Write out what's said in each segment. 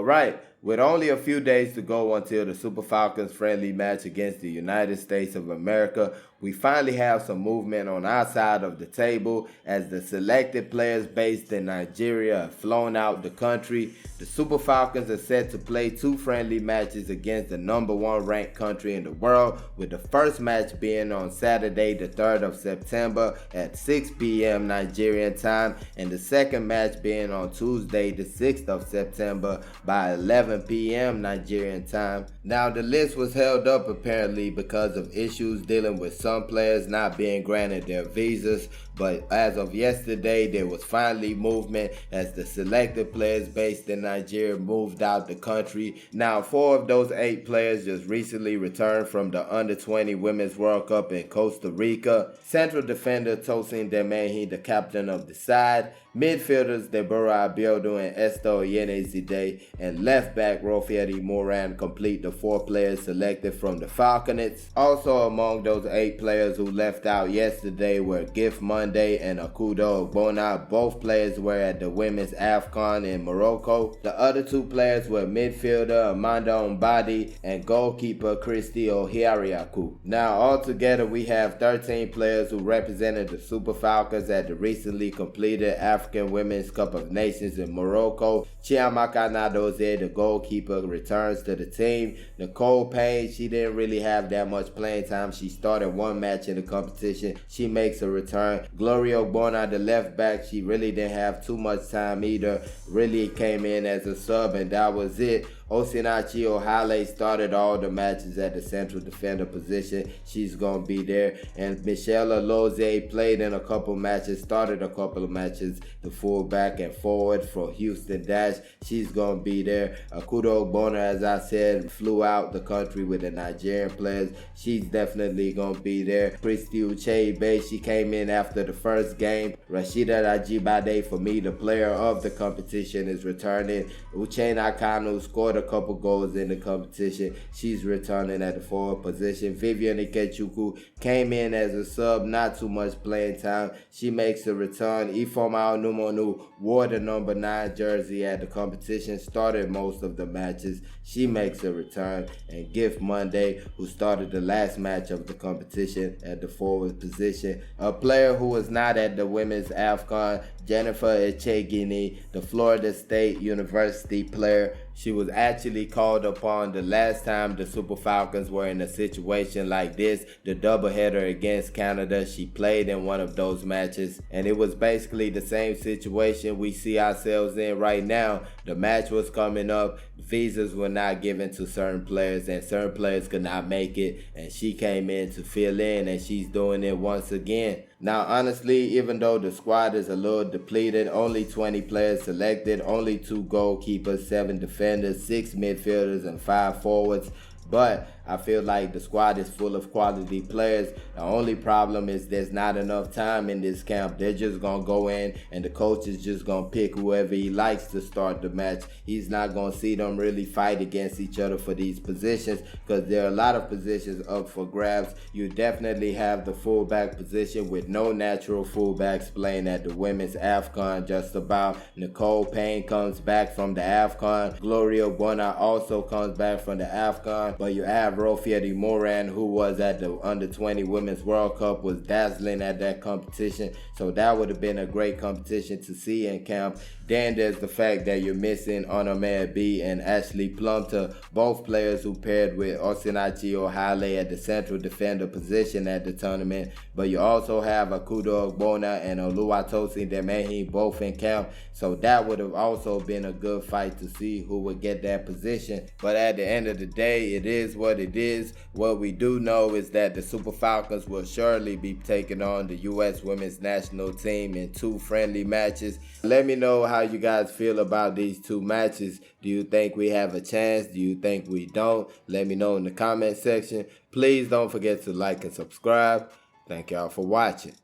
Alright, with only a few days to go until the Super Falcons friendly match against the United States of America, we finally have some movement on our side of the table as the selected players based in Nigeria have flown out the country. The Super Falcons are set to play 2 friendly matches against the #1 ranked country in the world, with the first match being on Saturday the 3rd of September at 6 p.m. Nigerian time, and the second match being on Tuesday the 6th of September by 11 p.m. Nigerian time. Now, the list was held up apparently because of issues dealing with some players not being granted their visas, but as of yesterday there was finally movement as the selected players based in Nigeria moved out the country. Now, 4 of those 8 players just recently returned from the Under-20 Women's World Cup in Costa Rica. Central defender Tosin Demehi, the captain of the side, midfielders Deborah Abiodun and Esther Oyenezide, and left back Rofieri Moran complete the 4 players selected from the Falconets. Also among those 8 players who left out yesterday were Gift Monday and Akudo Ogbonna. Both players were at the Women's AFCON in Morocco. The other 2 players were midfielder Amanda Ombadi and goalkeeper Christy Ohiariaku. Now, altogether we have 13 players who represented the Super Falcons at the recently completed African Women's Cup of Nations in Morocco. Chiamaka Nadozie, the goalkeeper, returns to the team. Nicole Payne, she didn't really have that much playing time. She started 1 match in the competition. She makes a return. Gloria Ogbonna, the left back, she really didn't have too much time either. Really came in as a sub and that was it. Osinachi Ohale started all the matches at the central defender position. She's going to be there. And Michelle Alozie played in a couple matches, started a couple of matches, the fullback and forward for Houston Dash. She's going to be there. Akudo Ogbonna, as I said, flew out the country with the Nigerian players. She's definitely going to be there. Christy Ucheibe, she came in after the first game. Rashida Rajibade, for me, the player of the competition, is returning. Uchenna Kanu scored a couple goals in the competition. She's returning at the forward position. Vivian Ikechukwu came in as a sub, not too much playing time. She makes a return. Ifeoma Onumonu wore the number 9 jersey at the competition, started most of the matches. She makes a return. And Gift Monday, who started the last match of the competition at the forward position. A player who was not at the Women's AFCON, Jennifer Echegini, the Florida State University player. She was actually called upon the last time the Super Falcons were in a situation like this, the doubleheader against Canada. She played in one of those matches, and it was basically the same situation we see ourselves in right now. The match was coming up, visas were not given to certain players, and certain players could not make it, and she came in to fill in, and she's doing it once again. Now, honestly, even though the squad is a little depleted, only 20 players selected, only 2 goalkeepers, 7 defenders, 6 midfielders, and 5 forwards. But I feel like the squad is full of quality players. The only problem is there's not enough time in this camp. They're just going to go in and the coach is just going to pick whoever he likes to start the match. He's not going to see them really fight against each other for these positions because there are a lot of positions up for grabs. You definitely have the fullback position with no natural fullbacks playing at the Women's AFCON just about. Nicole Payne comes back from the AFCON. Gloria Ogbonna also comes back from the AFCON. But you have Rofieri Moran, who was at the Under-20 Women's World Cup, was dazzling at that competition. So that would have been a great competition to see in camp. Then there's the fact that you're missing Onome B and Ashley Plumter, both players who paired with Osinachi Ohale at the central defender position at the tournament. But you also have Akudo Ogbonna and Oluwatosin Demehi both in camp. So that would have also been a good fight to see who would get that position. But at the end of the day, it is what it is. What we do know is that the Super Falcons will surely be taking on the U.S. Women's National Team in 2 friendly matches. Let me know how you guys feel about these 2 matches. Do you think we have a chance? Do you think we don't? Let me know in the comment section. Please don't forget to like and subscribe. Thank y'all for watching.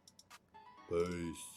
Peace.